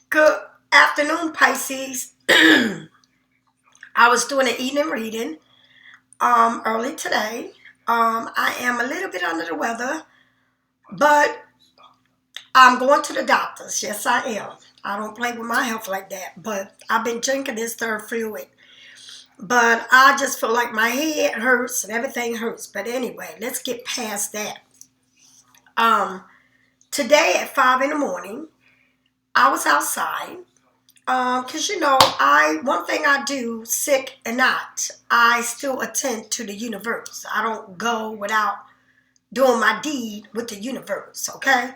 Good afternoon, Pisces. I was doing an evening reading early today. I am a little bit under the weather, but I'm going to the doctors. Yes, I am. I don't play with my health like that, but I've been drinking this third fluid. But I just feel like my head hurts and everything hurts. But anyway, let's get past that. Um, Today at 5 in the morning, I was outside. Cause I one thing I do, sick and not, I still attend to the universe. I don't go without doing my deed with the universe, okay?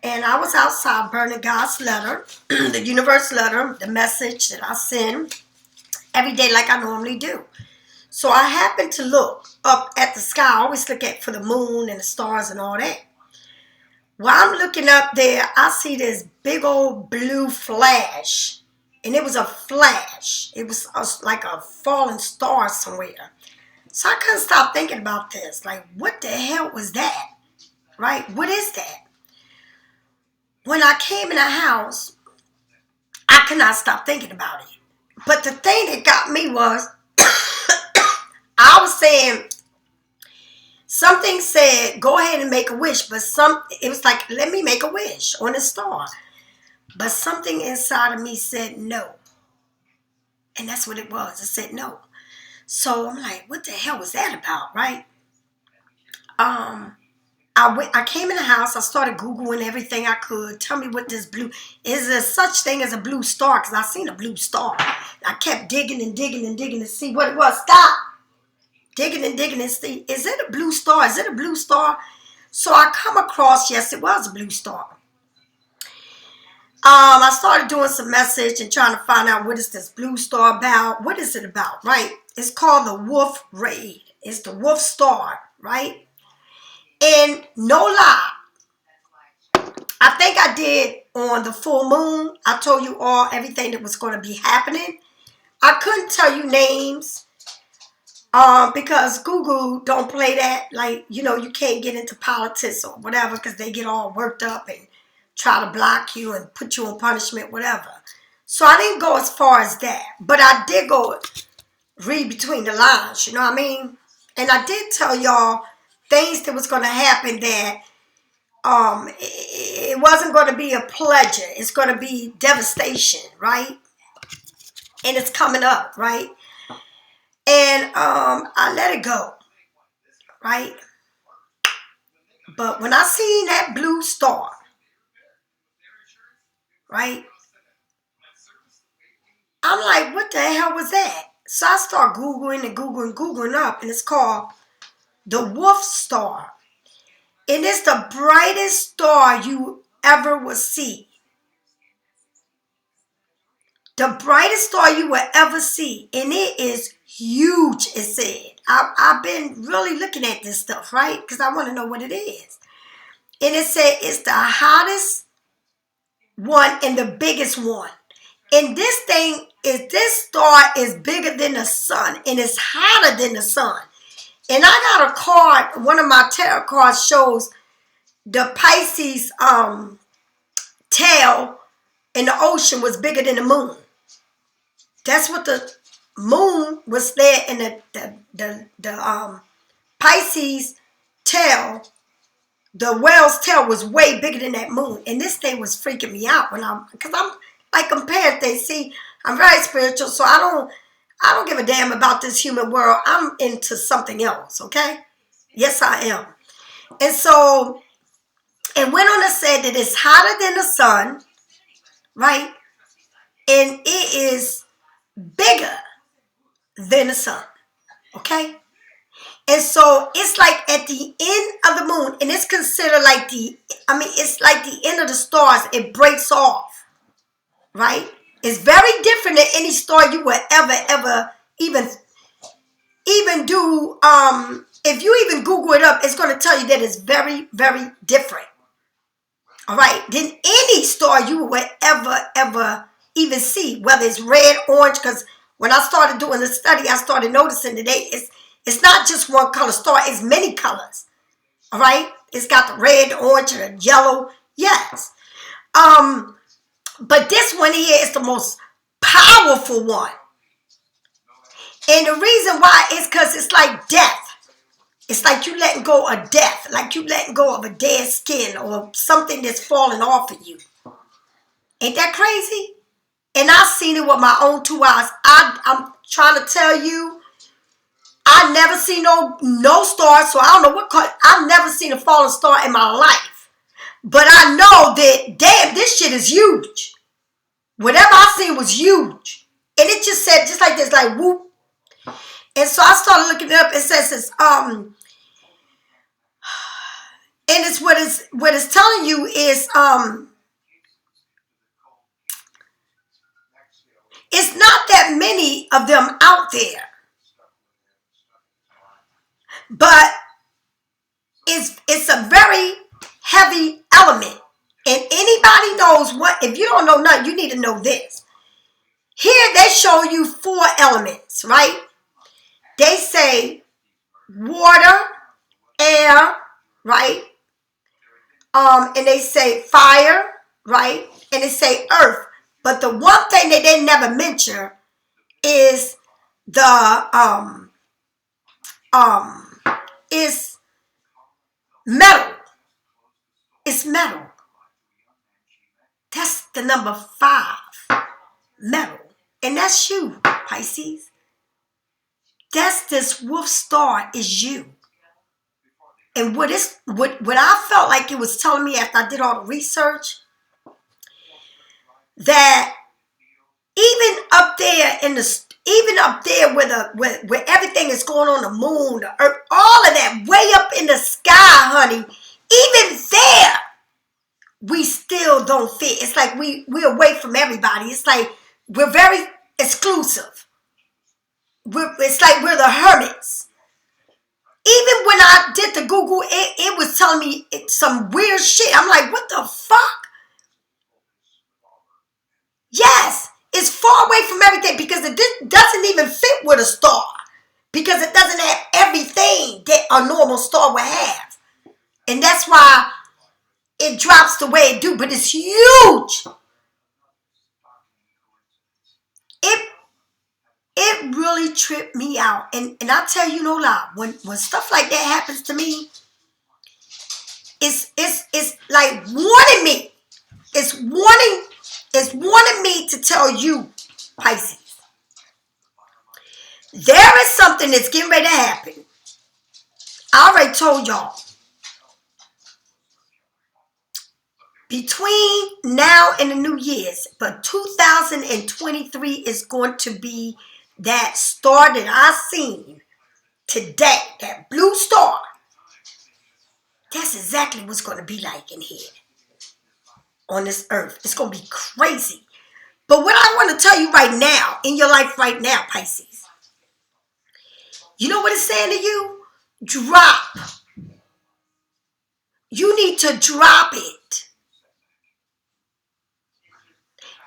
And I was outside burning God's letter, the universe letter, the message that I send every day like I normally do. So I happened to look up at the sky. I always look at for the moon and the stars and all that. While I'm looking up there, I see this big old blue flash. And it was a flash. It was like a falling star somewhere. So I couldn't stop thinking about this. Like, what the hell was that? Right? What is that? When I came in the house, I could not stop thinking about it. But the thing that got me was, I was saying, something said, go ahead and make a wish. But it was like, let me make a wish on a star. But something inside of me said no. And that's what it was. It said no. So I'm like, what the hell was that about, right? I came in the house. I started Googling everything I could. Tell me what this blue, is there such thing as a blue star? Because I seen a blue star. I kept digging and digging and digging to see what it was. Stop! Digging and digging and see, is it a blue star? Is it a blue star? So I come across, yes, it was a blue star. I started doing some message and trying to find out what is this blue star about. What is it about, right? It's called the Wolf Raid. It's the Wolf Star, right? And no lie, I think I did on the full moon. I told you all everything that was going to be happening. I couldn't tell you names because Google don't play that. Like, you can't get into politics or whatever because they get all worked up and try to block you and put you on punishment, whatever. So I didn't go as far as that. But I did go read between the lines, you know what I mean? And I did tell y'all things that was going to happen that it wasn't going to be a pleasure. It's going to be devastation, right? And it's coming up, right? And I let it go, right? But when I seen that blue star, right? I'm like, what the hell was that? So I start Googling and Googling up, and it's called the Wolf Star. And it's the brightest star you ever will see. The brightest star you will ever see. And it is huge, it said. I've been really looking at this stuff, right? Because I want to know what it is. And it said it's the hottest one and the biggest one. And this star is bigger than the sun. And it's hotter than the sun. And I got a card, one of my tarot cards shows the Pisces tail in the ocean was bigger than the moon. That's what the moon was there, and the Pisces tail, the whale's tail was way bigger than that moon. And this thing was freaking me out because I'm like comparing things. See, I'm very spiritual, so I don't give a damn about this human world. I'm into something else, okay? Yes, I am. And so it went on to say that it's hotter than the sun, right? And it is bigger than the sun, okay? And so it's like at the end of the moon, and it's considered like it's like the end of the stars. It breaks off, right? It's very different than any star you would ever even do. If you even Google it up, it's going to tell you that it's very, very different. All right, than any star you would ever even see, whether it's red, orange. Because when I started doing the study, I started noticing today it's not just one color star; it's many colors. All right, it's got the red, the orange, and the yellow. Yes. But this one here is the most powerful one. And the reason why is because it's like death. It's like you letting go of death, like you letting go of a dead skin or something that's falling off of you. Ain't that crazy? And I've seen it with my own 2 eyes. I'm trying to tell you, I never seen no star, so I don't know I've never seen a falling star in my life. But I know that, damn, this shit is huge. Whatever I seen was huge. And it just said, just like this, like whoop. And so I started looking it up. It says and it's what it's telling you is it's not that many of them out there, but it's a very heavy element. And anybody knows what, if you don't know nothing, you need to know this. Here they show you 4 elements, right? They say water, air, right? And they say fire, right? And they say earth. But the one thing that they never mention is the is metal. It's metal. That's the number 5. Metal. And that's you, Pisces. That's this wolf star is you. And what I felt like it was telling me after I did all the research, that even up there where everything is going on, the moon, the earth, all of that, way up in the sky, honey, even there, we still don't fit. It's like we're away from everybody. It's like we're very exclusive. It's like we're the hermits. Even when I did the Google, it was telling me some weird shit. I'm like, what the fuck? Yes, it's far away from everything because it doesn't even fit with a star. Because it doesn't have everything that a normal star would have. And that's why it drops the way it do. But it's huge. It really tripped me out. And I tell you no lie, when stuff like that happens to me, it's like warning me. It's warning me to tell you, Pisces. There is something that's getting ready to happen. I already told y'all. Between now and the New Year's, but 2023 is going to be that star that I seen today, that blue star. That's exactly what's going to be like in here on this earth. It's going to be crazy. But what I want to tell you right now, in your life right now, Pisces, you know what it's saying to you? Drop. You need to drop it.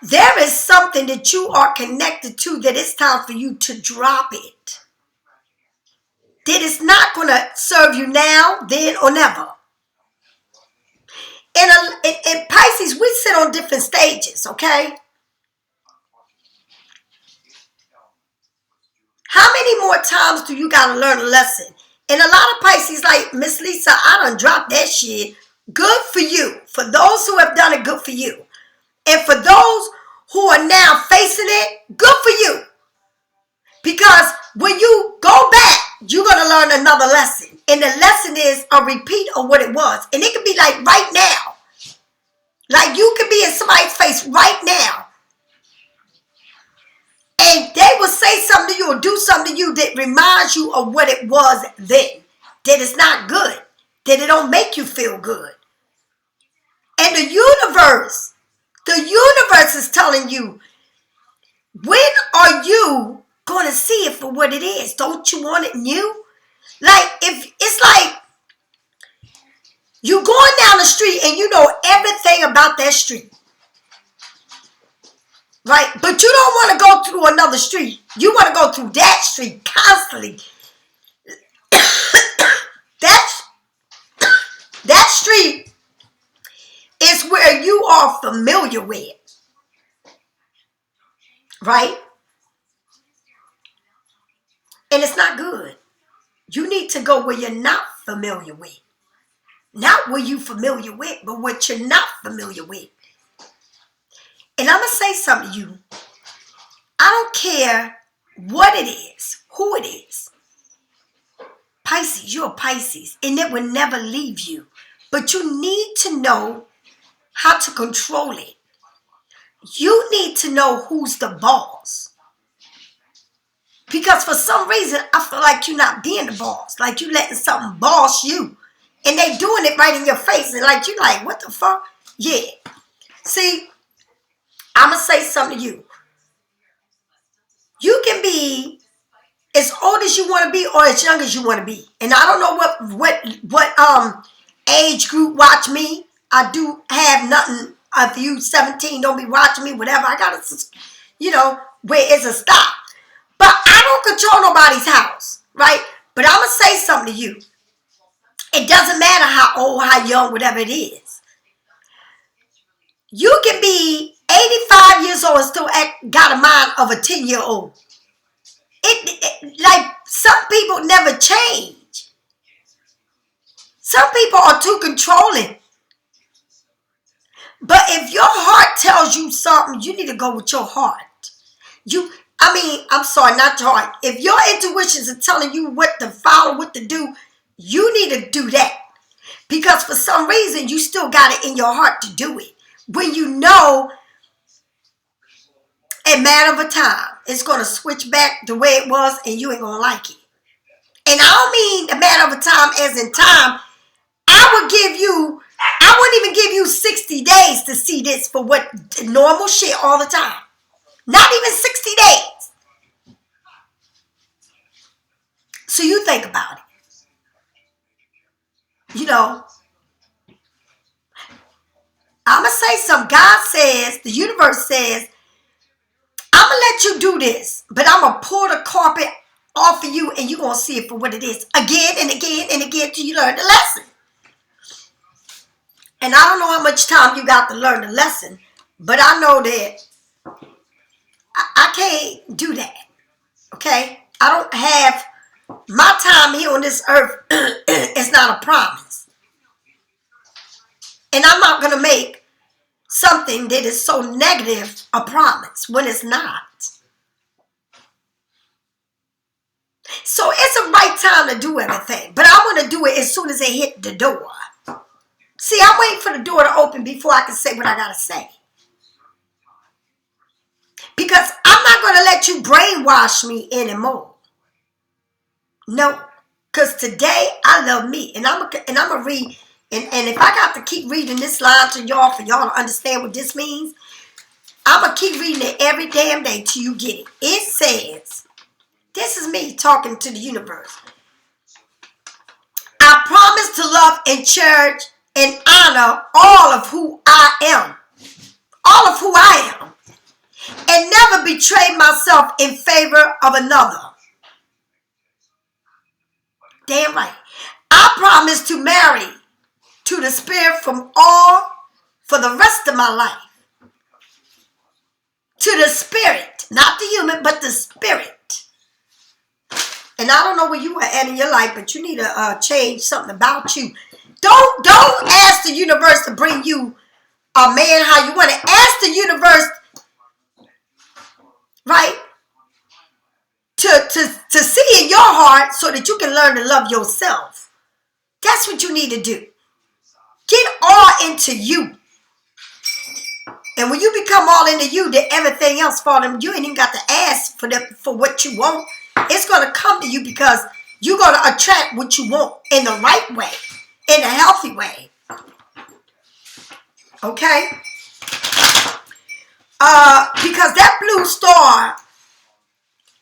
There is something that you are connected to that it's time for you to drop it. That is not going to serve you now, then, or never. And Pisces, we sit on different stages, okay? How many more times do you got to learn a lesson? And a lot of Pisces like, Miss Lisa, I done dropped that shit. Good for you. For those who have done it, good for you. And for those who are now facing it, good for you. Because when you go back, you're going to learn another lesson. And the lesson is a repeat of what it was. And it could be like right now. Like you could be in somebody's face right now. And they will say something to you or do something to you that reminds you of what it was then. That it's not good. That it don't make you feel good. And the universe is telling you, when are you going to see it for what it is? Don't you want it new? Like, if it's like you going down the street and you know everything about that street. Right? But you don't want to go through another street. You want to go through that street constantly. That street is where you are familiar with. right? And it's not good. You need to go where you're not familiar with. Not where you're familiar with, but what you're not familiar with. And I'm going to say something to you. I don't care what it is, who it is. Pisces, you're a Pisces, and it will never leave you. But you need to know how to control it. You need to know who's the boss. Because for some reason, I feel like you're not being the boss. Like you letting something boss you. And they doing it right in your face. And like you like, what the fuck? Yeah. See, I'm going to say something to you. You can be as old as you want to be or as young as you want to be. And I don't know what age group watch me. I do have nothing. If you 17, don't be watching me, whatever. I got to, where it's a stop. But I don't control nobody's house, right? But I'm going to say something to you. It doesn't matter how old, how young, whatever it is. You can be 85 years old and still got a mind of a 10-year-old. Like some people never change. Some people are too controlling. But if your heart tells you something, you need to go with your heart. I'm sorry, not your heart. If your intuitions are telling you what to follow, what to do, you need to do that. Because for some reason, you still got it in your heart to do it. When you know, a matter of time, it's going to switch back the way it was and you ain't going to like it. And I don't mean a matter of time as in time. I wouldn't even give you 60 days to see this for what normal shit all the time. Not even 60 days. So you think about it. I'm going to say something. God says, the universe says, I'm going to let you do this, but I'm going to pull the carpet off of you and you're going to see it for what it is again and again and again till you learn the lesson. And I don't know how much time you got to learn the lesson, but I know that I can't do that, okay? I don't have, my time here on this earth is not a promise. And I'm not going to make something that is so negative a promise when it's not. So it's a right time to do everything, but I want to do it as soon as they hit the door. See, I'm waiting for the door to open before I can say what I got to say. Because I'm not going to let you brainwash me anymore. No. Because today, I love me. And I'm going to read. And if I got to keep reading this line to y'all for y'all to understand what this means, I'm going to keep reading it every damn day till you get it. It says, this is me talking to the universe. I promise to love and cherish and honor all of who I am. All of who I am. And never betray myself in favor of another. Damn right. I promise to marry to the spirit from all for the rest of my life. To the spirit. Not the human, but the spirit. And I don't know where you are at in your life, but you need to change something about you. Don't ask the universe to bring you a man how you want it. Ask the universe, right, to see in your heart so that you can learn to love yourself. That's what you need to do. Get all into you. And when you become all into you, then everything else falls in. You ain't even got to ask for what you want. It's going to come to you because you're going to attract what you want in the right way, in a healthy way. Okay? Because that blue star,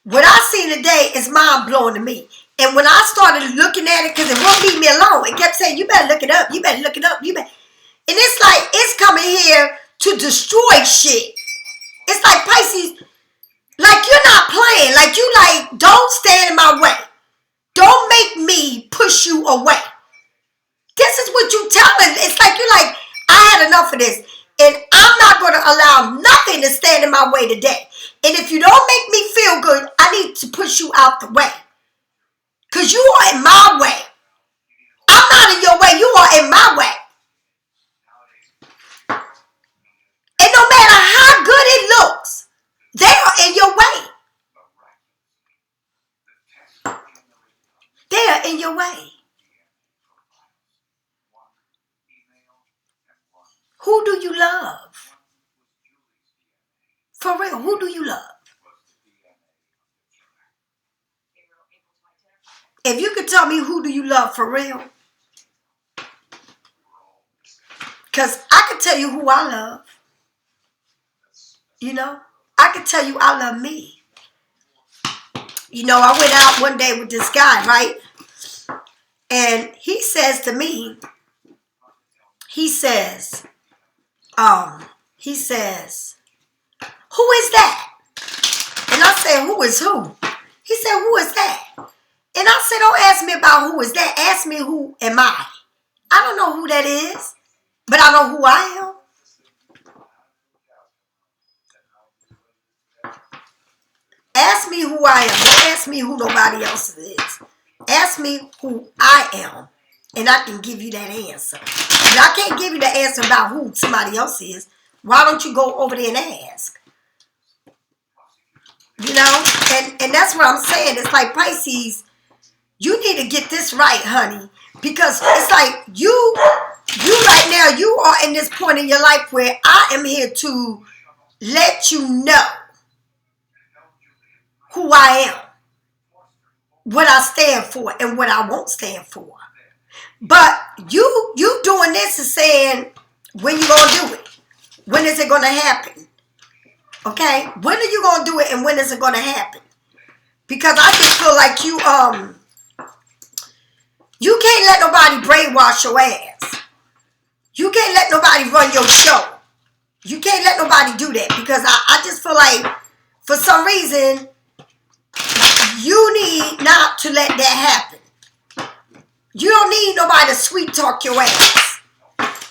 what I see today is mind-blowing to me. And when I started looking at it, because it won't leave me alone, it kept saying, you better look it up, you better look it up, you better. And it's like, it's coming here to destroy shit. It's like Pisces, like you're not playing. Like you like, don't stand in my way. Don't make me push you away. This is what you telling. It's like you're like, I had enough of this. And I'm not going to allow nothing to stand in my way today. And if you don't make me feel good, I need to push you out the way. Because you are in my way. I'm not in your way. You are in my way. And no matter how good it looks, they are in your way. They are in your way. Who do you love? For real, who do you love? If you could tell me who do you love for real, because I could tell you who I love. You know, I could tell you I love me. You know, I went out one day with this guy, right? And he says to me, he says, who is that? And I said, who is who? He said, who is that? And I said, don't ask me about who is that. Ask me who am I. I don't know who that is, but I know who I am. Ask me who I am. Don't ask me who nobody else is. Ask me who I am, and I can give you that answer. But I can't give you the answer about who somebody else is. Why don't you go over there and ask? You know? And that's what I'm saying. It's like, Pisces, you need to get this right, honey. Because it's like you right now, you are in this point in your life where I am here to let you know who I am, what I stand for, and what I won't stand for. But you doing this is saying, when you gonna do it? When is it gonna happen? Okay? When are you gonna do it, and when is it gonna happen? Because I just feel like you can't let nobody brainwash your ass. You can't let nobody run your show. You can't let nobody do that. Because I just feel like, for some reason, you need not to let that happen. You don't need nobody to sweet talk your ass.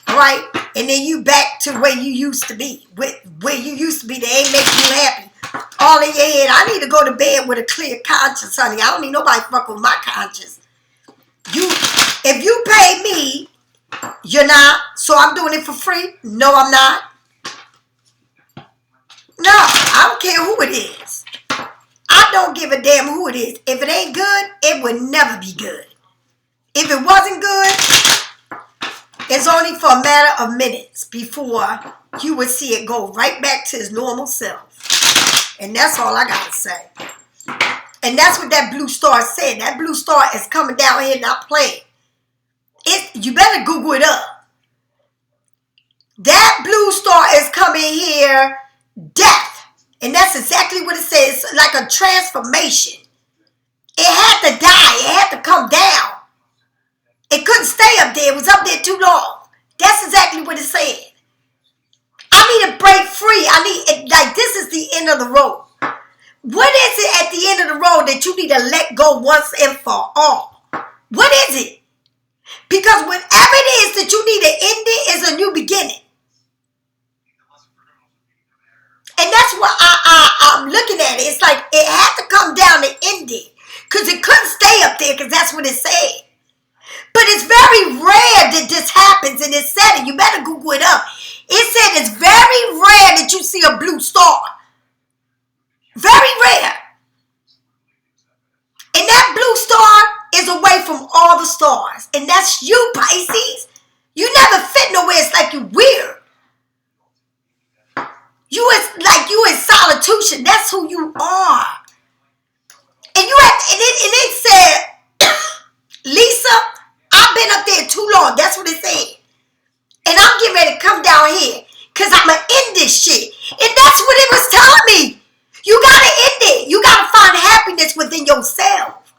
Alright? And then you back to where you used to be. Where you used to be, they ain't making you happy. All in your head. I need to go to bed with a clear conscience, honey. I don't need nobody fuck with my conscience. If you pay me, you're not. So I'm doing it for free? No, I'm not. No, I don't care who it is. I don't give a damn who it is. If it ain't good, it would never be good. If it wasn't good, it's only for a matter of minutes before you would see it go right back to its normal self. And that's all I gotta say. And that's what that blue star said. That blue star is coming down here not playing. You better Google it up. That blue star is coming here, death. And that's exactly what it says. It's like a transformation. It had to die. It had to come down. It couldn't stay up there. It was up there too long. That's exactly what it said. I need to break free. This is the end of the road. What is it at the end of the road that you need to let go once and for all? What is it? Because whatever it is that you need to end it is a new beginning. And that's what I'm looking at it. It's like it had to come down to end it. Because it couldn't stay up there because that's what it said. But it's very rare that this happens, and it said it. You better Google it up. It said it's very rare that you see a blue star. Very rare. And that blue star is away from all the stars. And that's you, Pisces. You never fit nowhere. It's like you weird. You in solitude. That's who you are. And it said, Lisa, I've been up there too long. That's what it said. And I'm getting ready to come down here. Because I'm going to end this shit. And that's what it was telling me. You got to end it. You got to find happiness within yourself.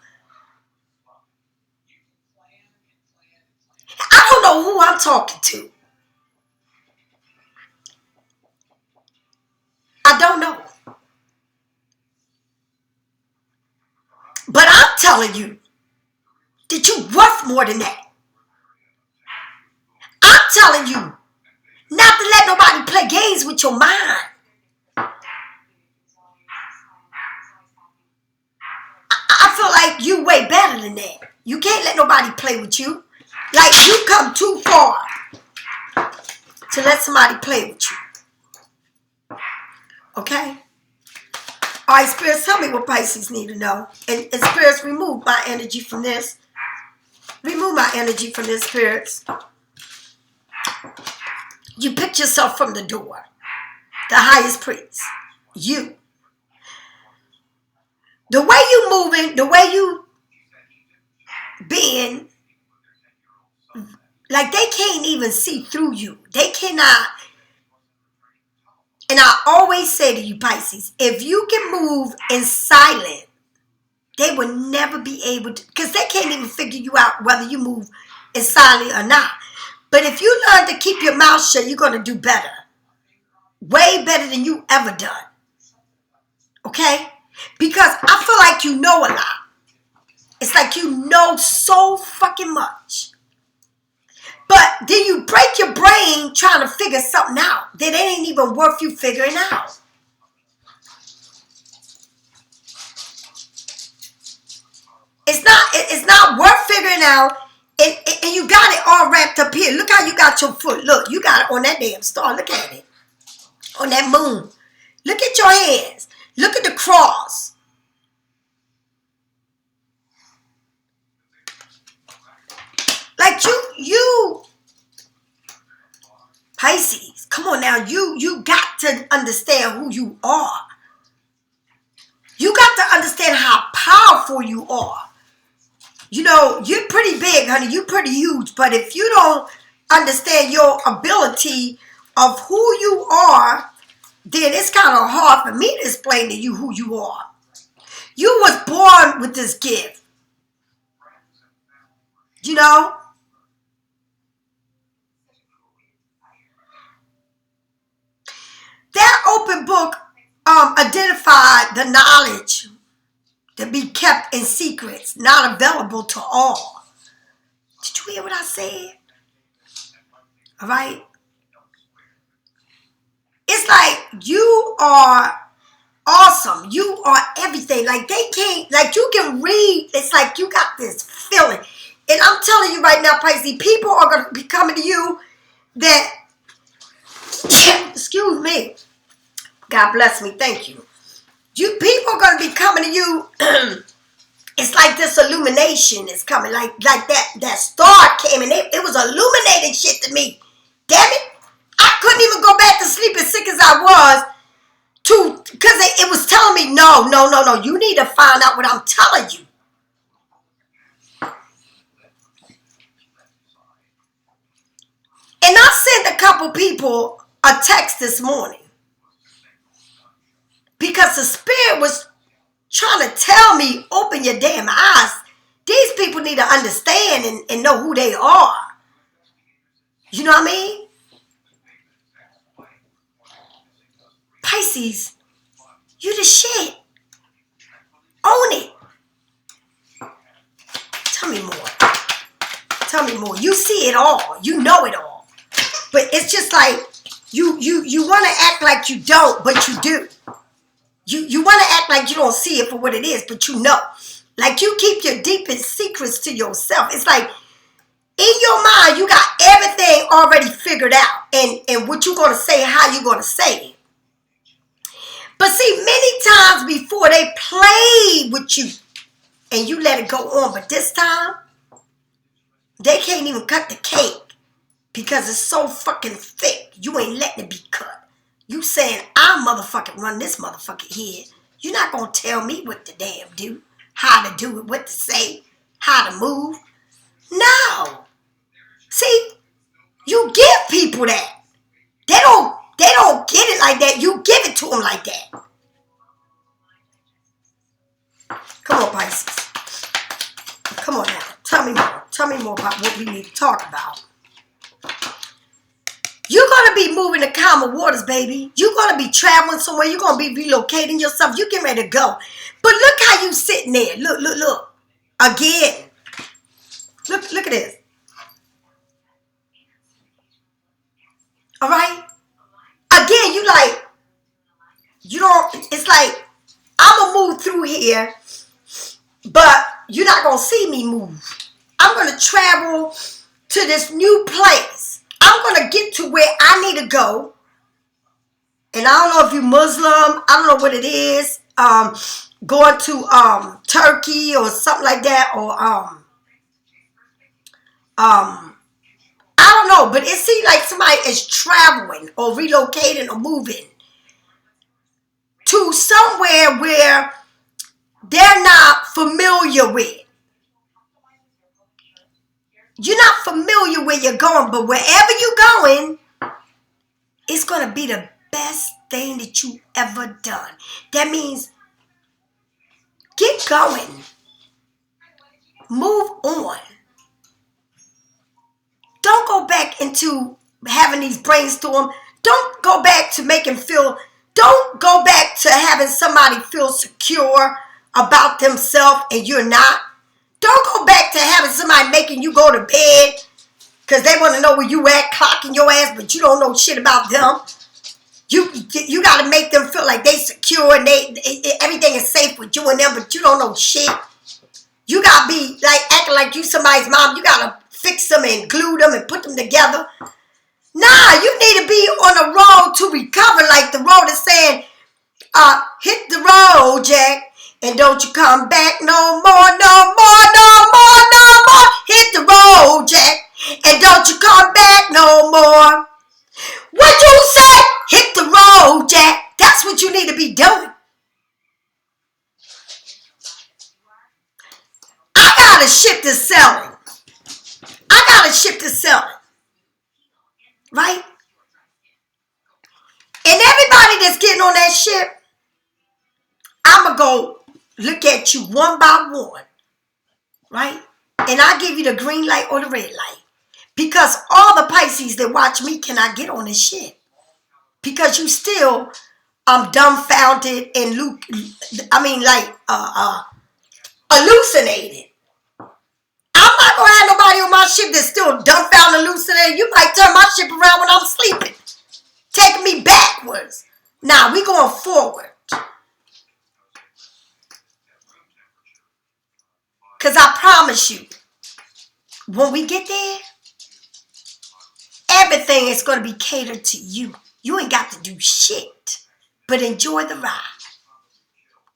I don't know who I'm talking to. I don't know. But I'm telling you that you're worth more than that. I'm telling you not to let nobody play games with your mind. like you way better than that. You can't let nobody play with you. Like you come too far to let somebody play with you. Okay? All right, spirits, tell me what Pisces need to know. And spirits, remove my energy from this. Remove my energy from this, spirits. You picked yourself from the door. The highest priest. You. The way you moving, the way you being, like they can't even see through you. They cannot. And I always say to you, Pisces, if you can move in silence, they will never be able to, because they can't even figure you out whether you move in silence or not. But if you learn to keep your mouth shut, you're going to do better. Way better than you ever done. Okay? Because I feel like you know a lot. It's like you know so fucking much. But then you break your brain trying to figure something out that ain't even worth you figuring out. It's not worth figuring out. And you got it all wrapped up here. Look how you got your foot. Look, you got it on that damn star. Look at it. On that moon. Look at your hands. Look at the cross. Like you Pisces, come on now. You got to understand who you are. You got to understand how powerful you are. You know, you're pretty big, honey. You're pretty huge. But if you don't understand your ability of who you are, then it's kind of hard for me to explain to you who you are. You was born with this gift. You know? That open book identified the knowledge to be kept in secrets, not available to all. Did you hear what I said? All right? It's like you are awesome. You are everything. Like they can't, like you can read. It's like you got this feeling. And I'm telling you right now, Pisces, people are going to be coming to you that, excuse me. God bless me. Thank you. You people are going to be coming to you. It's like this illumination is coming. Like that star came and it was illuminating shit to me. Damn it. I couldn't even go back to sleep as sick as I was because it was telling me, no. You need to find out what I'm telling you. And I sent a couple people a text this morning because the spirit was trying to tell me, open your damn eyes. These people need to understand and know who they are. You know what I mean? Pisces, you the shit. Own it. Tell me more. Tell me more. You see it all. You know it all. But it's just like you want to act like you don't, but you do. You want to act like you don't see it for what it is, but you know. Like you keep your deepest secrets to yourself. It's like in your mind, you got everything already figured out. And what you're going to say, how you're going to say it. But see, many times before they play with you and you let it go on. But this time, they can't even cut the cake because it's so fucking thick. You ain't letting it be cut. You saying, I motherfucking run this motherfucking head. You're not going to tell me what to damn do, how to do it, what to say, how to move. No. See, you give people that. They don't get it like that. You give it to them like that. Come on, Pisces. Come on now. Tell me more. Tell me more about what we need to talk about. You're going to be moving to calmer waters, baby. You're going to be traveling somewhere. You're going to be relocating yourself. You're getting ready to go. But look how you sitting there. Look. Again. Look at this. All right? Again, you don't, it's like, I'm going to move through here, but you're not going to see me move. I'm going to travel to this new place. I'm going to get to where I need to go. And I don't know if you're Muslim. I don't know what it is. Going to Turkey or something like that. Or I don't know. But it seems like somebody is traveling or relocating or moving to somewhere where they're not familiar with. You're not familiar where you're going, but wherever you're going, it's going to be the best thing that you ever done. That means get going. Move on. Don't go back into having these brainstorm. Don't go back to don't go back to having somebody feel secure about themselves and you're not. Don't go back to having somebody making you go to bed because they want to know where you at, clocking your ass, but you don't know shit about them. You got to make them feel like they secure and everything is safe with you and them, but you don't know shit. You got to be like acting like you somebody's mom. You got to fix them and glue them and put them together. Nah, you need to be on the road to recover, like the road is saying, hit the road, Jack, and don't you come back no more, no more, no more, no more. Hit the road, Jack, and don't you come back no more. What you say? Hit the road, Jack. That's what you need to be doing. I got a ship to selling. I got a ship to selling. Right? And everybody that's getting on that ship, I'm going to go look at you one by one. Right? And I give you the green light or the red light. Because all the Pisces that watch me cannot get on this ship. Because you still dumbfounded and hallucinated. I'm not going to have nobody on my ship that's still dumbfounded and hallucinated. You might turn my ship around when I'm sleeping. Taking me backwards. Nah, we going forward. Because I promise you, when we get there, everything is going to be catered to you. You ain't got to do shit, but enjoy the ride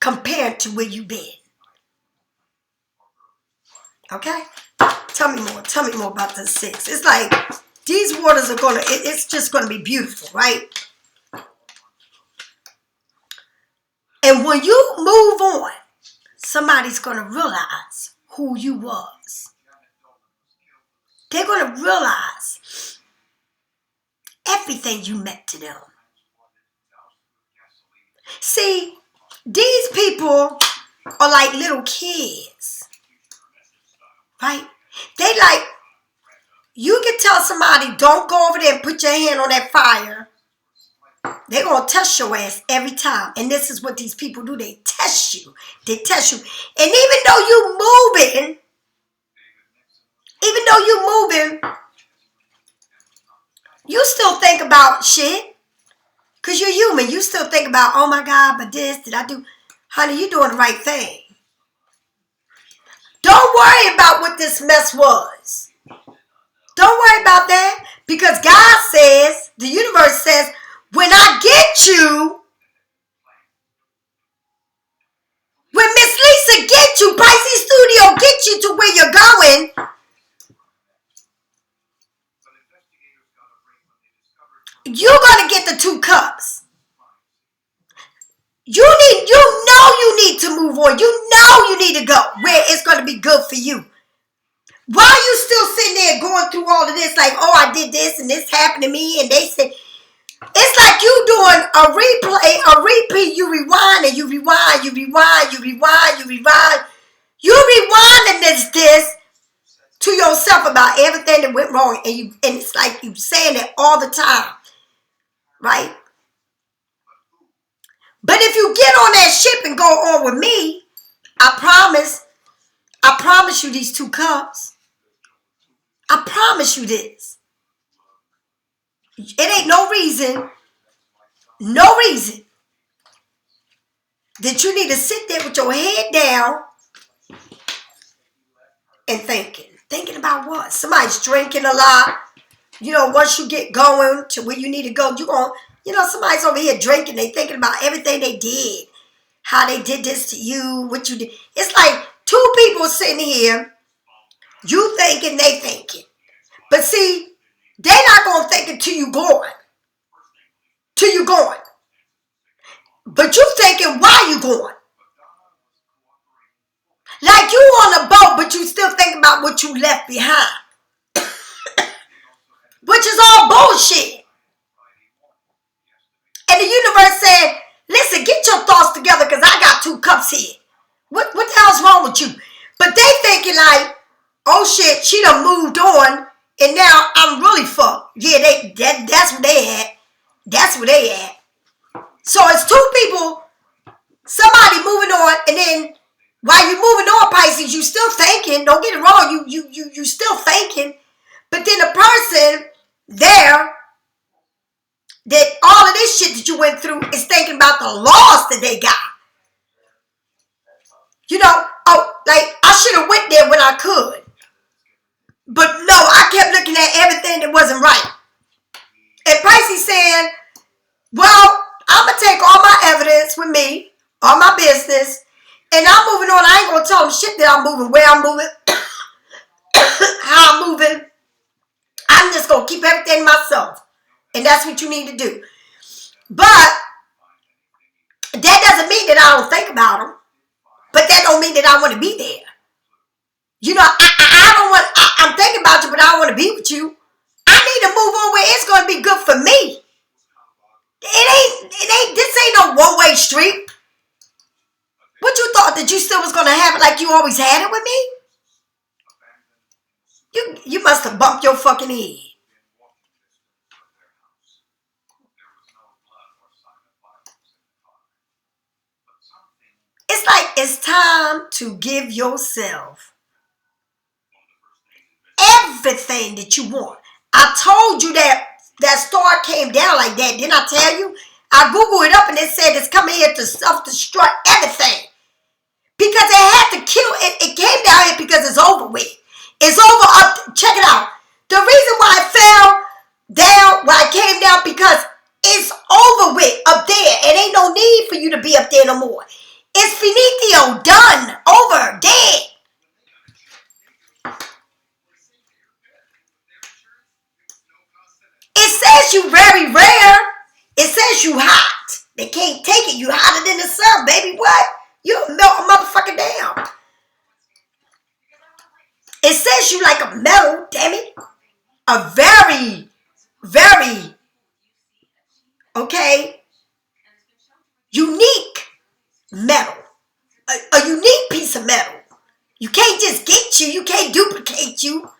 compared to where you been. Okay? Tell me more. Tell me more about the 6. It's like these waters are going to, it's just going to be beautiful, right? And when you move on, somebody's going to realize who you was. They're going to realize everything you meant to them. See, these people are like little kids, right? They like, you can tell somebody, don't go over there and put your hand on that fire. They're going to test your ass every time. And this is what these people do. They test you. They test you. And even though you're moving, you still think about shit. Because you're human. You still think about, oh my God, but this, did I do? Honey, you're doing the right thing. Don't worry about what this mess was. Don't worry about that. Because God says, the universe says, when I get you, when Miss Lisa get you, Pisces Studio get you to where you're going, you're going to get the 2 cups. You need to move on. You need to go where it's going to be good for you. Why are you still sitting there going through all of this like, oh, I did this and this happened to me and they said, it's like you doing a repeat. You rewind and you rewind, you rewind, you rewind, you rewind. You rewinding this to yourself about everything that went wrong. And it's like you saying it all the time. Right? But if you get on that ship and go on with me, I promise you these 2 cups. I promise you this. It ain't no reason that you need to sit there with your head down and thinking. Thinking about what? Somebody's drinking a lot. You know, once you get going to where you need to go, somebody's over here drinking. They thinking about everything they did. How they did this to you, what you did. It's like two people sitting here, you thinking, they thinking. But see, they're not going to think until you going. Till you going. But you thinking, why you going? Like you on a boat, but you still thinking about what you left behind. Which is all bullshit. And the universe said, listen, get your thoughts together because I got 2 cups here. What the hell's wrong with you? But they thinking like, oh shit, she done moved on and now I'm really fucked. Yeah, that's what they at. That's where they at. So it's 2 people, somebody moving on, and then while you moving on, Pisces, you still thinking, don't get it wrong, you still thinking, but then the person there, that all of this shit that you went through is thinking about the loss that they got. You know, oh, like, I should have went there when I could. But no, I kept looking at everything that wasn't right. And Pisces saying, well, I'm going to take all my evidence with me, all my business, and I'm moving on. I ain't going to tell them shit that I'm moving, where I'm moving, how I'm moving. I'm just going to keep everything myself. And that's what you need to do. But that doesn't mean that I don't think about them. But that don't mean that I want to be there. You know, I don't want, I'm thinking about you, but I don't want to be with you. I need to move on where it's going to be good for me. This ain't no one-way street. What you thought, that you still was going to have it like you always had it with me? You must have bumped your fucking head. It's like it's time to give yourself everything that you want. I told you that star came down like that. Didn't I tell you? I Googled it up and it said it's coming here to self-destruct everything. Because it had to kill it. It came down here because it's over with. It's over up. Check it out. The reason why it fell down, why it came down, because it's over with up there. It ain't no need for you to be up there no more. It's finito, done, over, dead. It says you very rare. It says you hot. They can't take it. You hotter than the sun, baby. What? You'll melt a motherfucker down. It says you like a metal, damn it. A very, very, okay, unique metal. A unique piece of metal. You can't just get you. You can't duplicate you.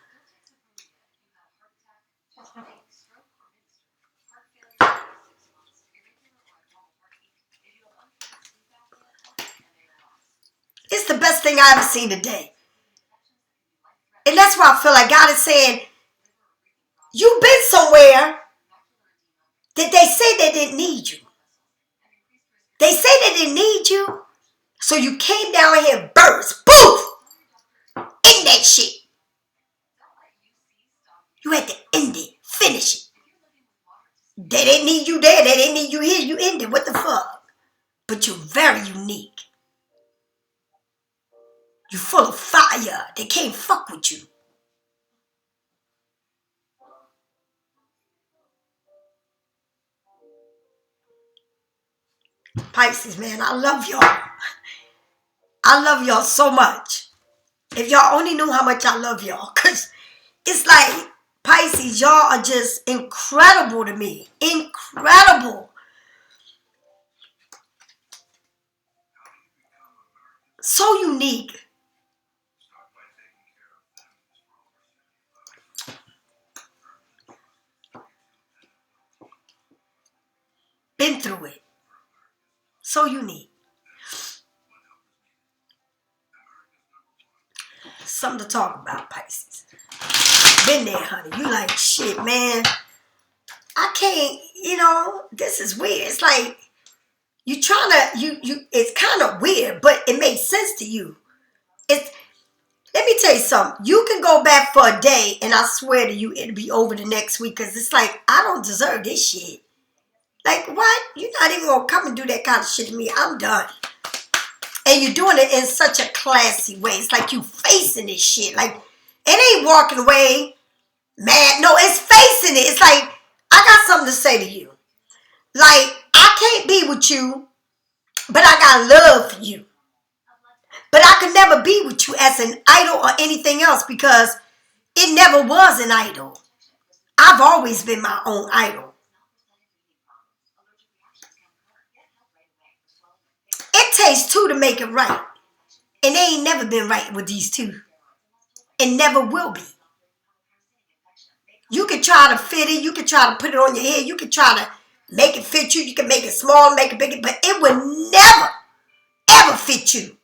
It's the best thing I ever seen today. And that's why I feel like God is saying, you've been somewhere that they say they didn't need you. They say they didn't need you. So you came down here and burst. Boof! In that shit. You had to end it. Finish it. They didn't need you there. They didn't need you here. You ended. What the fuck? But you're very unique. You're full of fire. They can't fuck with you. Pisces, man, I love y'all. I love y'all so much. If y'all only knew how much I love y'all. Because it's like, Pisces, y'all are just incredible to me. Incredible. So unique. Been through it. So unique. Something to talk about, Pisces. Been there, honey. You like, shit, man. I can't, this is weird. It's like, you trying to, it's kind of weird, but it makes sense to you. Let me tell you something. You can go back for a day, and I swear to you, it'll be over the next week. Because it's like, I don't deserve this shit. Like, what? You're not even going to come and do that kind of shit to me. I'm done. And you're doing it in such a classy way. It's like you facing this shit. Like, it ain't walking away mad. No, it's facing it. It's like, I got something to say to you. Like, I can't be with you, but I got love for you. But I could never be with you as an idol or anything else because it never was an idol. I've always been my own idol. It takes two to make it right. And they ain't never been right with these two. And never will be. You can try to fit it. You can try to put it on your head. You can try to make it fit you. You can make it small, make it bigger. But it will never, ever fit you.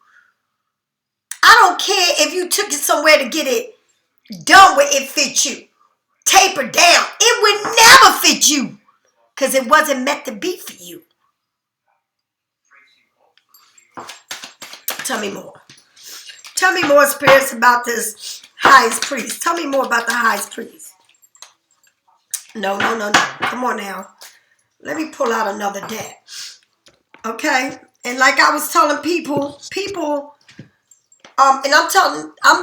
I don't care if you took it somewhere to get it done where it fit you. Taper down. It would never fit you. Because it wasn't meant to be for you. Tell me more. Tell me more, spirits, about this highest priest. Tell me more about the highest priest. No. Come on now. Let me pull out another deck. Okay? And like I was telling people, and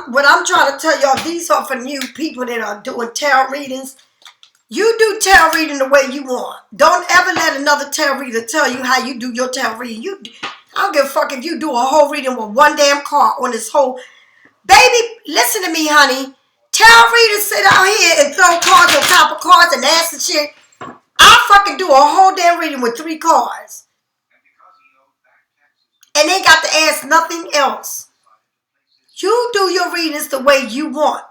what I'm trying to tell y'all, these are for new people that are doing tarot readings. You do tarot reading the way you want. Don't ever let another tarot reader tell you how you do your tarot reading. I don't give a fuck if you do a whole reading with one damn card on this whole... Baby, listen to me, honey. Tarot readers sit out here and throw cards on top of cards and ask and shit. I fucking do a whole damn reading with 3 cards. And they got to ask nothing else. You do your readings the way you want.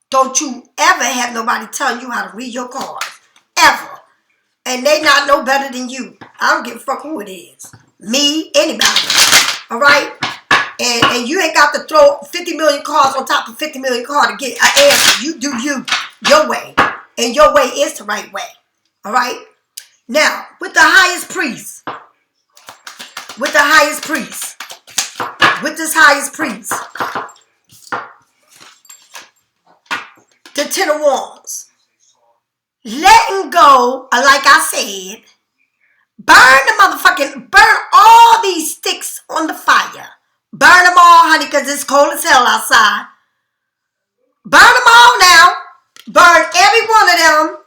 Don't you ever have nobody tell you how to read your cards. Ever. And they not no better than you. I don't give a fuck who it is. Me, anybody. Alright? And you ain't got to throw 50 million cards on top of 50 million cards to get an answer. You do you, your way. And your way is the right way. Alright? Now, with the highest priest. With the highest priest. With this highest priest. The Ten of Wands. Letting go, like I said, burn all these sticks on the fire. Burn them all, honey, because it's cold as hell outside. Burn them all now. Burn every one of them.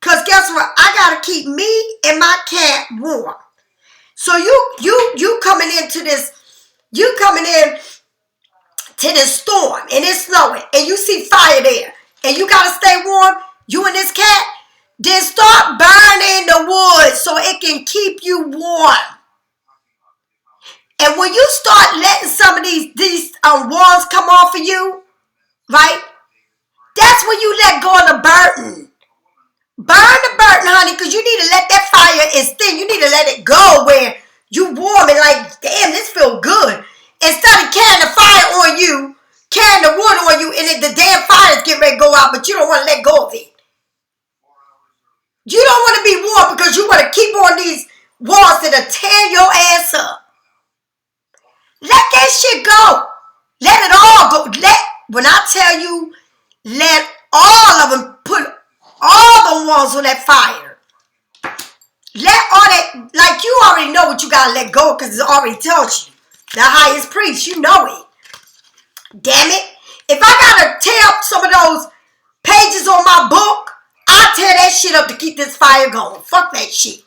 Because guess what? I got to keep me and my cat warm. So you coming into this, you coming in to this storm and it's snowing and you see fire there and you got to stay warm, you and this cat, then start burning the wood so it can keep you warm. And when you start letting some of these wands come off of you, right? That's when you let go of the burden. Burn the burden, honey, because you need to let that fire extend. You need to let it go where you warm and like, damn, this feel good. Instead of carrying the fire on you, carrying the wood on you, and the damn fire is getting ready to go out, but you don't want to let go of it. You don't want to be warm because you want to keep on these walls that'll tear your ass up. Let that shit go. Let it all go. When I tell you, let all of them, put all the walls on that fire. Let all that, like you already know what you got to let go because it already tells you. The highest priest, you know it. Damn it. If I got to tear up some of those pages on my book, I'll tear that shit up to keep this fire going. Fuck that shit.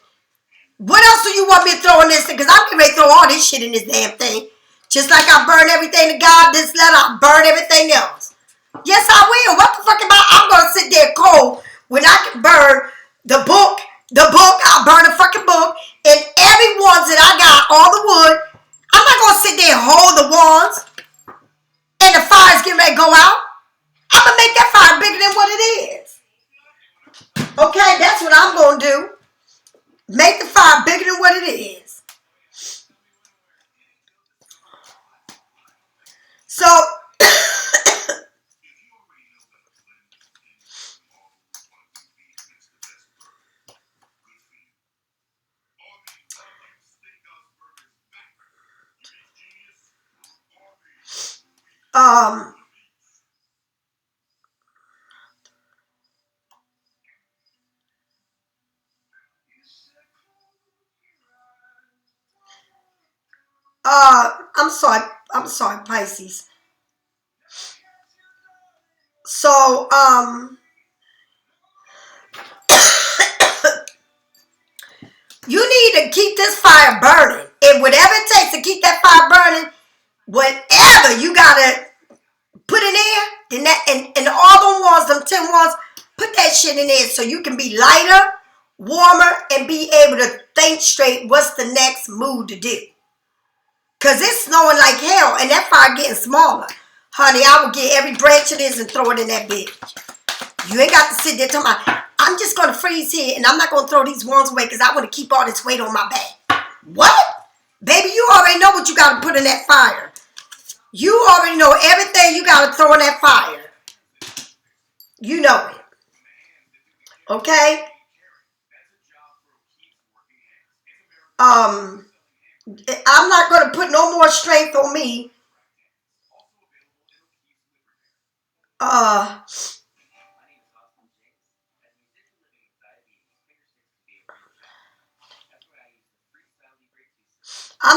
What else do you want me to throw in this thing? Because I'm getting ready to throw all this shit in this damn thing. Just like I burn everything to God, this letter, I burn everything else. Yes, I will. What the fuck am I'm going to sit there cold when I can burn the book, I'll burn the fucking book, and every ones that I got, all the wood. I'm not going to sit there and hold the wands and the fire's getting ready to go out. I'm going to make that fire bigger than what it is. Okay, that's what I'm going to do. Make the fire bigger than what it is. So, I'm sorry, Pisces. So, you need to keep this fire burning. And whatever it takes to keep that fire burning, whatever you gotta put in there, then that and all them ones, them 10 ones, put that shit in there so you can be lighter, warmer, and be able to think straight what's the next move to do. Cause it's snowing like hell and that fire getting smaller. Honey, I will get every branch it is and throw it in that bitch. You ain't got to sit there talking about, I'm just going to freeze here and I'm not going to throw these ones away because I want to keep all this weight on my back. What? Baby, you already know what you got to put in that fire. You already know everything you got to throw in that fire. You know it. Okay? I'm not going to put no more strength on me. I'm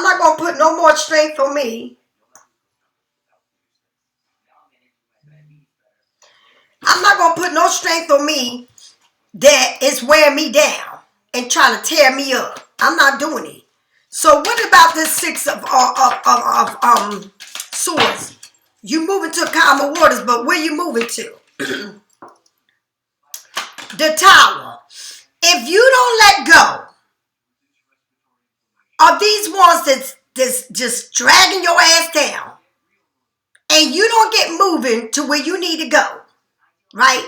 not going to put no more strength on me. I'm not going to put no strength on me that is wearing me down and trying to tear me up. I'm not doing it. So what about this 6 of swords? You moving to calmer waters, but where you moving to? The Tower. If you don't let go of these ones that's just dragging your ass down, and you don't get moving to where you need to go, right?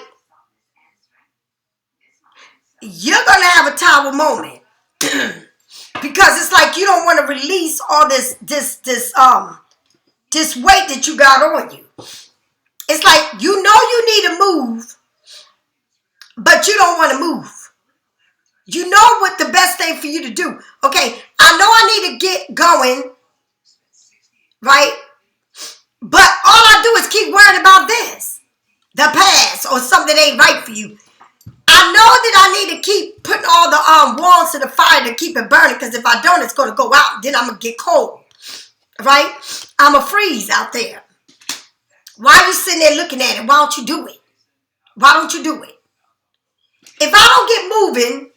You're gonna have a Tower moment. Because it's like you don't want to release all this weight that you got on you. It's like you know you need to move, but you don't want to move. You know what the best thing for you to do. Okay, I know I need to get going, right? But all I do is keep worrying about this, the past, or something that ain't right for you. I know that I need to keep putting all the wands to the fire to keep it burning, because if I don't, it's going to go out. Then I'm going to get cold, right? I'm going to freeze out there. Why are you sitting there looking at it? Why don't you do it? Why don't you do it? If I don't get moving,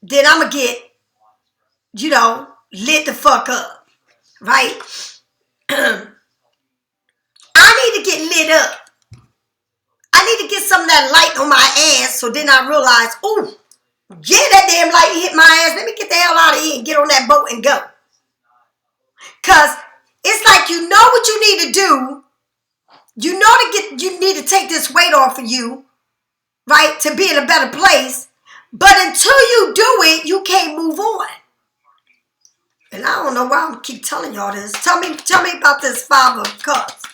then I'm going to get, lit the fuck up, right? I need to get lit up. I need to get some of that light on my ass, so then I realize, ooh, yeah, that damn light hit my ass. Let me get the hell out of here and get on that boat and go. Because it's like you know what you need to do. You know you need to take this weight off of you, right, to be in a better place. But until you do it, you can't move on. And I don't know why I keep telling y'all this. Tell me about this 5 of Cups.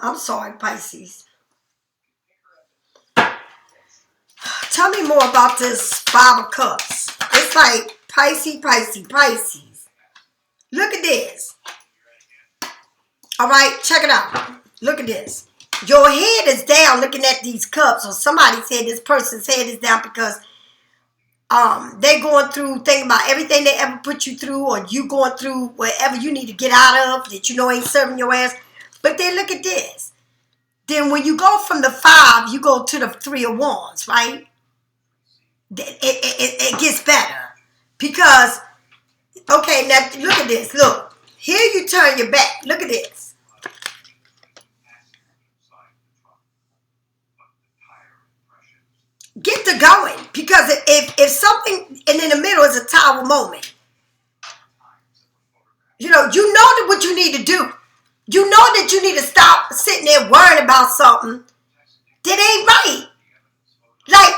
I'm sorry, Pisces. Tell me more about this 5 of Cups. It's like Pisces. Look at this. All right, check it out. Look at this. Your head is down looking at these cups, or somebody's head, this person's head is down because they're going through, thinking about everything they ever put you through, or you going through whatever you need to get out of that you know ain't serving your ass. But then look at this. Then when you go from the 5, you go to the 3 of Wands, right? It gets better. Because, okay, now look at this. Look. Here you turn your back. Look at this. Get to going. Because if something, and in the middle is a Tower moment. You know what you need to do. You know that you need to stop sitting there worrying about something that ain't right. Like,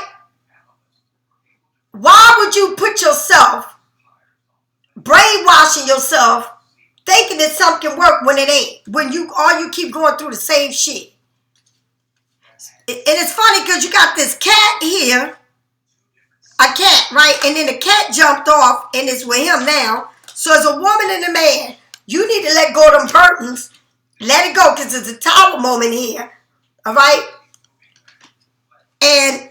why would you put yourself, brainwashing yourself, thinking that something can work when it ain't? When you keep going through the same shit. And it's funny because you got this cat here, a cat, right? And then the cat jumped off and it's with him now. So as a woman and a man, you need to let go of them burdens. Let it go, because it's a tower moment here. All right? And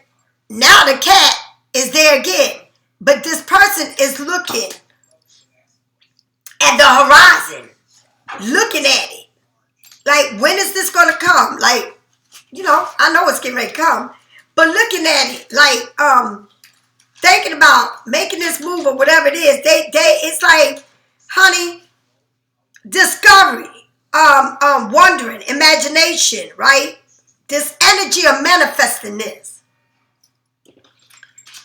now the cat is there again. But this person is looking at the horizon. Looking at it. Like, when is this going to come? Like, you know, I know it's getting ready to come. But looking at it, like, thinking about making this move or whatever it is, it's like, honey, discovery, wondering, imagination, right? This energy of manifesting this.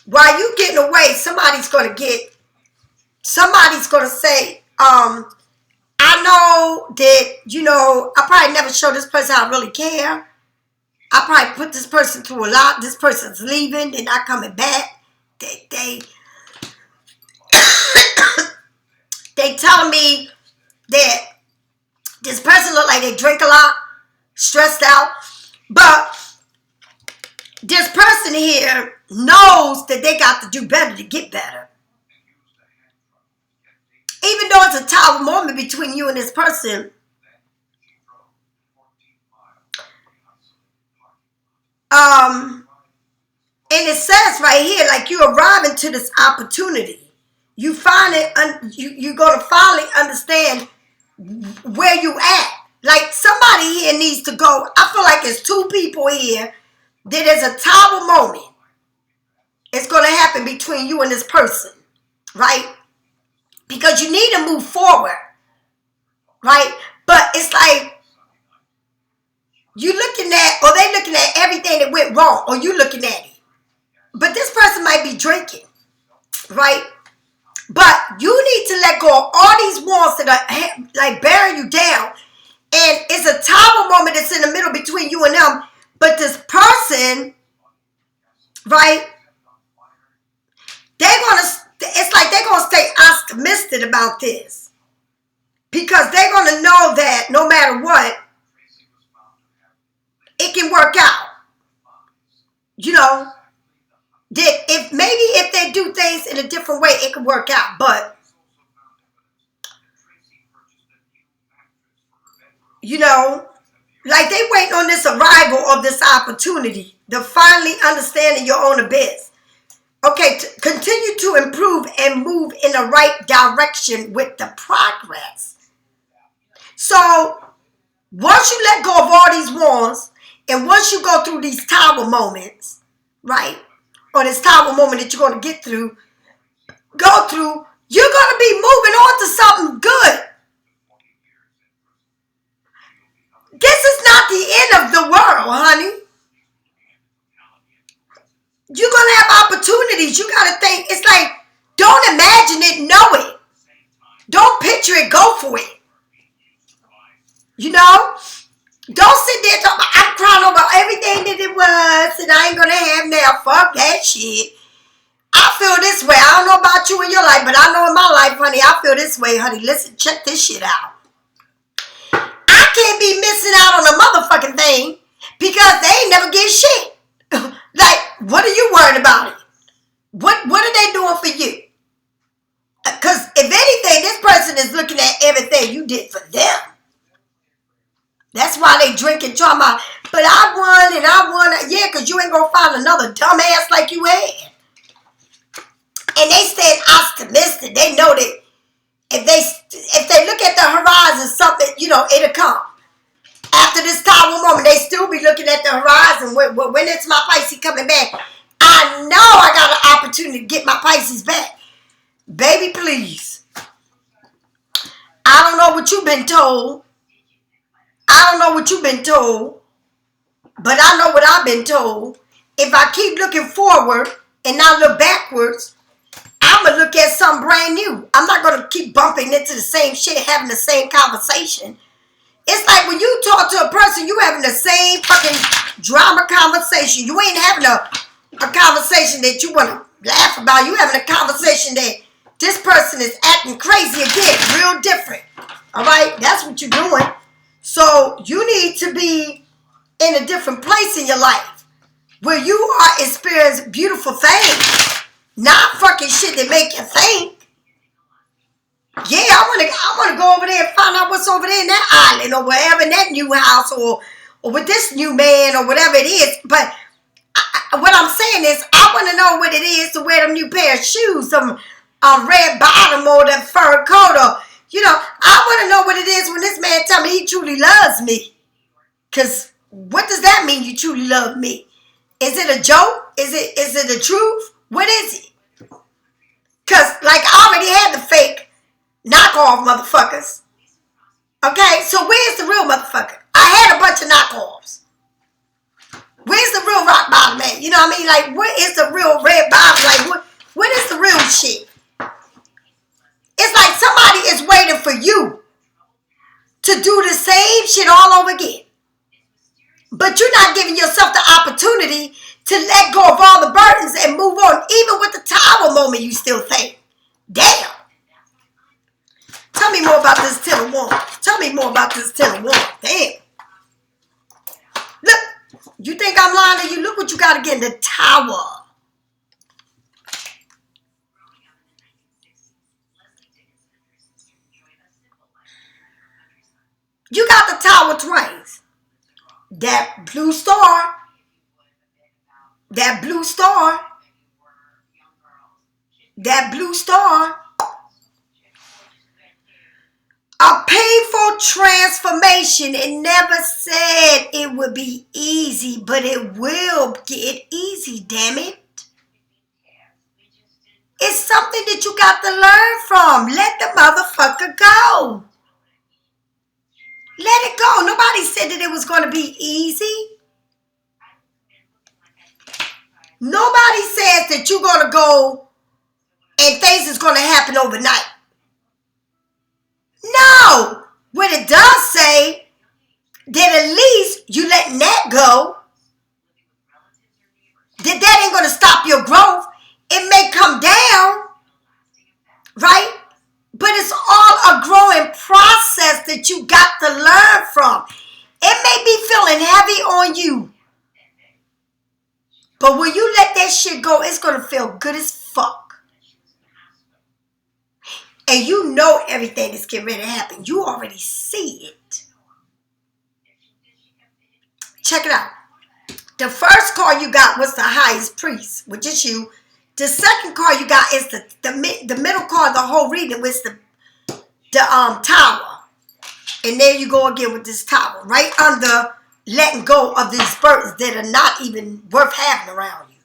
While you getting away, somebody's going to say, I know that, you know, I probably never show this person I really care. I probably put this person through a lot. This person's leaving, they're not coming back. They telling me that this person look like they drink a lot, stressed out, but this person here knows that they got to do better to get better. Even though it's a tower moment between you and this person, and it says right here, like, you arrive into this opportunity. You find it, you're going to finally understand where you at. Like, somebody here needs to go. I feel like it's two people here that is a tower moment. It's going to happen between you and this person, right? Because you need to move forward, right? But it's like, you looking at, or they looking at everything that went wrong, or you looking at it. But this person might be drinking, right? But you need to let go of all these walls that are like bearing you down. And it's a tower moment that's in the middle between you and them. But this person, right? It's like they're going to stay optimistic about this. Because they're going to know that no matter what, it can work out. You know, that if they do things in a different way, it can work out. But, you know, like, they waiting on this arrival of this opportunity to finally understanding your own abyss. Okay, continue to improve and move in the right direction with the progress. So, once you let go of all these walls, and once you go through these tower moments, right, or this tower moment that you're going to go through, you're going to be moving on to something good. This is not the end of the world, honey. You're going to have opportunities. You got to think. It's like, don't imagine it, know it. Don't picture it, go for it. You know? Don't sit there talking about, I'm crying over everything that it was and I ain't going to have now. Fuck that shit. I feel this way. I don't know about you in your life, but I know in my life, honey, I feel this way, honey. Listen, check this shit out. I can't be missing out on a motherfucking thing because they ain't never get shit. Like, what are you worried about it? What are they doing for you? Because if anything, this person is looking at everything you did for them. That's why they drinking trauma. But I won and I won. Yeah, because you ain't going to find another dumbass like you had. And they staying optimistic. They know that if they look at the horizon, something, you know, it'll come. After this tower moment, they still be looking at the horizon. When it's my Pisces coming back, I know I got an opportunity to get my Pisces back. Baby, please. I don't know what you've been told. I don't know what you've been told. But I know what I've been told. If I keep looking forward and not look backwards, I'm going to look at something brand new. I'm not going to keep bumping into the same shit, having the same conversation. It's like when you talk to a person, you having the same fucking drama conversation. You ain't having a conversation that you want to laugh about. You having a conversation that this person is acting crazy again, real different. All right? That's what you're doing. So you need to be in a different place in your life where you are experiencing beautiful things. Not fucking shit that make you think. Yeah, I wanna go over there and find out what's over there in that island or wherever in that new house or with this new man or whatever it is. But what I'm saying is, I want to know what it is to wear them new pair of shoes, some red bottom or that fur coat, or I want to know what it is when this man tell me he truly loves me. Cause what does that mean? You truly love me? Is it a joke? Is it the truth? What is it? Cause like I already had the fake knockoff motherfuckers. Okay, so where's the real motherfucker? I had a bunch of knockoffs. Where's the real rock bottom man? You know what I mean? Like, what is the real red bottom? Like, what is the real shit? It's like somebody is waiting for you to do the same shit all over again. But you're not giving yourself the opportunity to let go of all the burdens and move on. Even with the tower moment, you still think, damn. Tell me more about this Ten of Wands. Tell me more about this Ten of Wands. Damn. Look, you think I'm lying to you? Look what you got again, the Tower. You got the Tower twice. That blue star. That blue star. That blue star. A painful transformation. It never said it would be easy, but it will get easy, damn it. It's something that you got to learn from. Let the motherfucker go. Let it go. Nobody said that it was going to be easy. Nobody says that you're going to go and things is going to happen overnight. No. What it does say, that at least you letting that go. That ain't going to stop your growth. It may come down, right? But it's all a growing process that you got to learn from. It may be feeling heavy on you. But when you let that shit go, it's going to feel good as fuck. And you know everything that's getting ready to happen. You already see it. Check it out. The first card you got was the highest priest, which is you. The second card you got is the middle card, the whole reading was the Tower. And there you go again with this Tower. Right under letting go of these burdens that are not even worth having around you.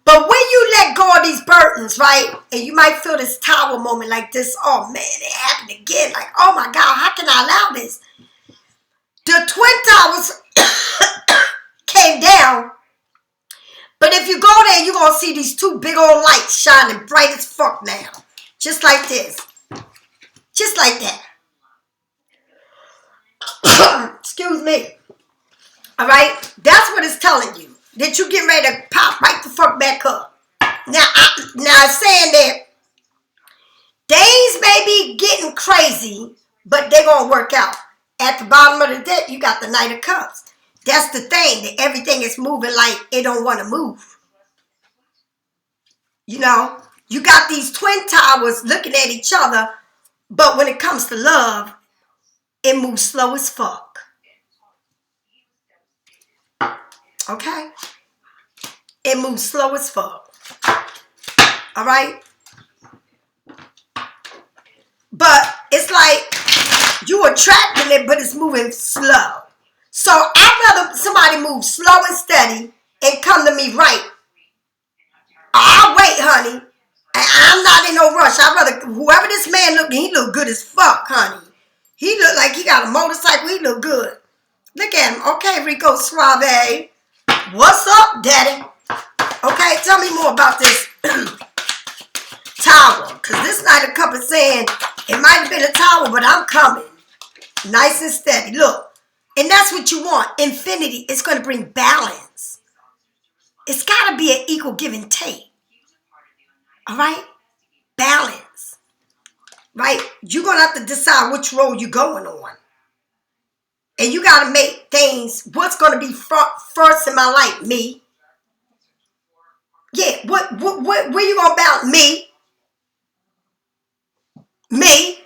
But when you let go of these burdens, right, and you might feel this Tower moment like this, oh man, it happened again. Like, oh my God, how can I allow this? The Twin Towers came down. But if you go there, you're going to see these two big old lights shining bright as fuck now. Just like this. Just like that. Excuse me. All right? That's what it's telling you. That you get ready to pop right the fuck back up. Now it's saying that things may be getting crazy, but they're going to work out. At the bottom of the deck, you got the Knight of Cups. That's the thing, that everything is moving like it don't want to move. You know, you got these twin towers looking at each other, but when it comes to love, it moves slow as fuck. Okay? It moves slow as fuck. All right? But it's like you attracting it, but it's moving slow. So I'd rather somebody move slow and steady and come to me right. I'll wait, honey. I'm not in no rush. I'd rather, whoever this man look, he look good as fuck, honey. He look like he got a motorcycle. He look good. Look at him. Okay, Rico Suave. What's up, daddy? Okay, tell me more about this Tower. Because this Knight of Cups is saying, it might have been a tower, but I'm coming. Nice and steady. Look. And that's what you want. Infinity. It's going to bring balance. It's got to be an equal give and take. All right? Balance. Right? You're going to have to decide which road you're going on. And you got to make things, what's going to be first in my life? Me. Yeah, where you gonna balance? Me.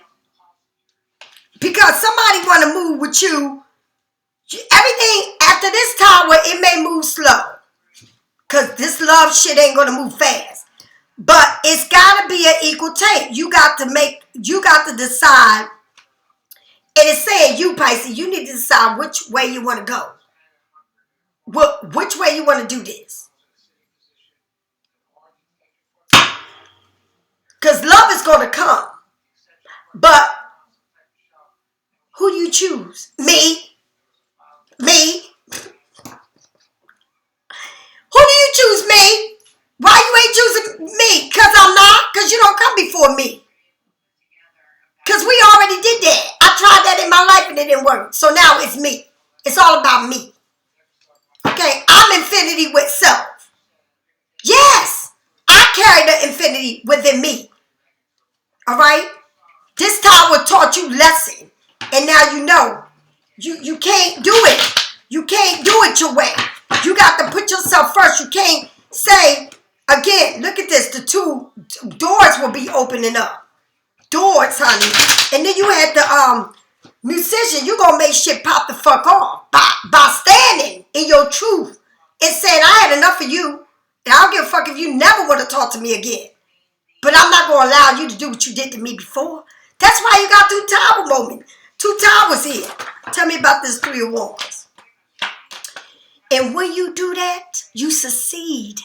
Because somebody wanna move with you. Everything after this tower, it may move slow. Because this love shit ain't gonna move fast. But it's gotta be an equal take. You got to decide. And it's saying you, Pisces, you need to decide which way you want to go. Which way you want to do this. Because love is going to come. But who do you choose? Me. Who do you choose? Me. Why you ain't choosing me? Because I'm not? Because you don't come before me. Because we already did that. I tried that in my life and it didn't work. So now it's me. It's all about me. Okay, I'm infinity with self. Yes, I carry the infinity within me. All right? This tower taught you lesson. And now you know. You can't do it. You can't do it your way. You got to put yourself first. You can't say, again, look at this. The two doors will be opening up. Doors, honey. And then you had the musician. You gonna make shit pop the fuck off by standing in your truth and saying, I had enough of you. And I don't give a fuck if you never want to talk to me again. But I'm not going to allow you to do what you did to me before. That's why you got 2 tower moments. 2 towers here. Tell me about this 3 of Wands. And when you do that, you succeed.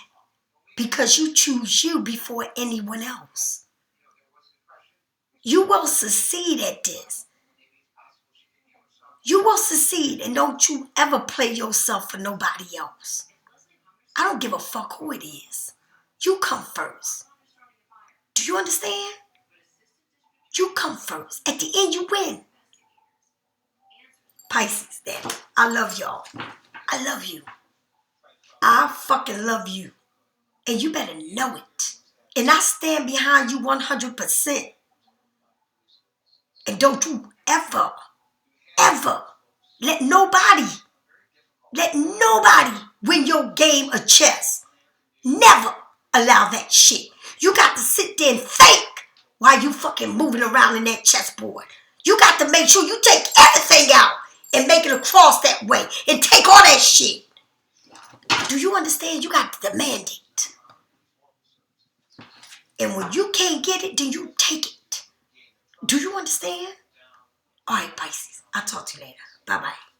Because you choose you before anyone else. You will succeed at this. You will succeed. And don't you ever play yourself for nobody else. I don't give a fuck who it is. You come first. Do you understand? You come first. At the end, you win. Pisces, damn it. I love y'all. I love you. I fucking love you. And you better know it. And I stand behind you 100%. And don't you ever let nobody win your game of chess. Never allow that shit. You got to sit there and think while you fucking moving around in that chessboard. You got to make sure you take everything out and make it across that way and take all that shit. Do you understand? You got to demand it. And when you can't get it, then you take it. Do you understand? All right, Pisces. I'll talk to you later. Bye-bye.